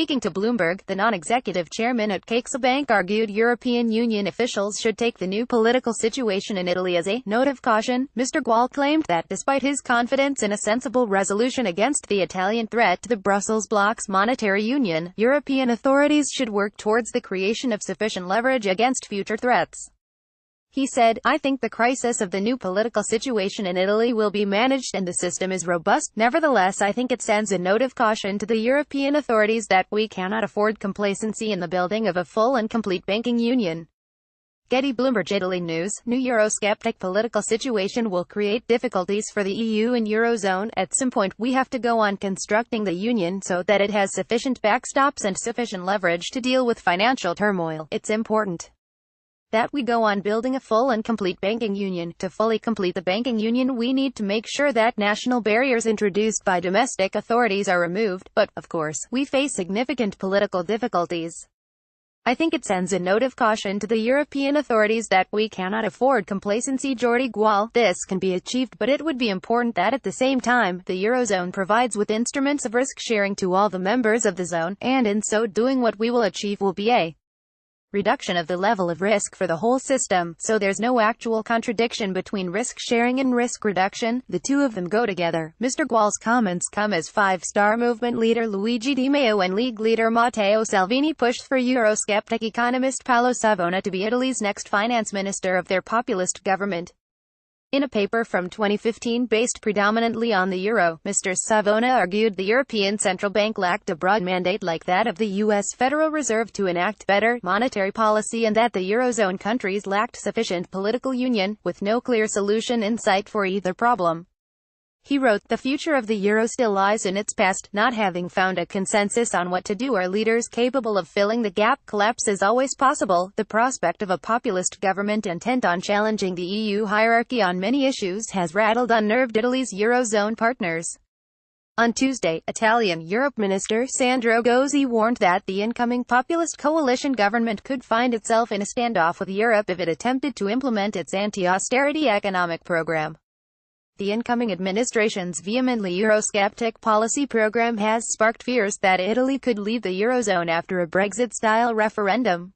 Speaking to Bloomberg, the non-executive chairman at CaixaBank argued European Union officials should take the new political situation in Italy as a note of caution. Mr. Gual claimed that, despite his confidence in a sensible resolution against the Italian threat to the Brussels bloc's monetary union, European authorities should work towards the creation of sufficient leverage against future threats. He said, "I think the crisis of the new political situation in Italy will be managed and the system is robust. Nevertheless, I think it sends a note of caution to the European authorities that we cannot afford complacency in the building of a full and complete banking union." Getty Bloomberg Italy News, new Eurosceptic political situation will create difficulties for the EU and Eurozone. At some point, we have to go on constructing the union so that it has sufficient backstops and sufficient leverage to deal with financial turmoil. It's important that we go on building a full and complete banking union. To fully complete the banking union, we need to make sure that national barriers introduced by domestic authorities are removed, but, of course, we face significant political difficulties. I think it sends a note of caution to the European authorities that we cannot afford complacency. Jordi Gual, this can be achieved, but it would be important that at the same time, the Eurozone provides with instruments of risk sharing to all the members of the zone, and in so doing what we will achieve will be a reduction of the level of risk for the whole system, so there's no actual contradiction between risk sharing and risk reduction. The two of them go together. Mr. Gual's comments come as Five-Star Movement leader Luigi Di Maio and League leader Matteo Salvini pushed for Eurosceptic economist Paolo Savona to be Italy's next finance minister of their populist government. In a paper from 2015 based predominantly on the euro, Mr. Savona argued the European Central Bank lacked a broad mandate like that of the U.S. Federal Reserve to enact better monetary policy and that the Eurozone countries lacked sufficient political union, with no clear solution in sight for either problem. He wrote, "The future of the euro still lies in its past. Not having found a consensus on what to do or leaders capable of filling the gap, collapse is always possible." The prospect of a populist government intent on challenging the EU hierarchy on many issues has rattled unnerved Italy's eurozone partners. On Tuesday, Italian Europe Minister Sandro Gozzi warned that the incoming populist coalition government could find itself in a standoff with Europe if it attempted to implement its anti-austerity economic program. The incoming administration's vehemently Eurosceptic policy program has sparked fears that Italy could leave the Eurozone after a Brexit-style referendum.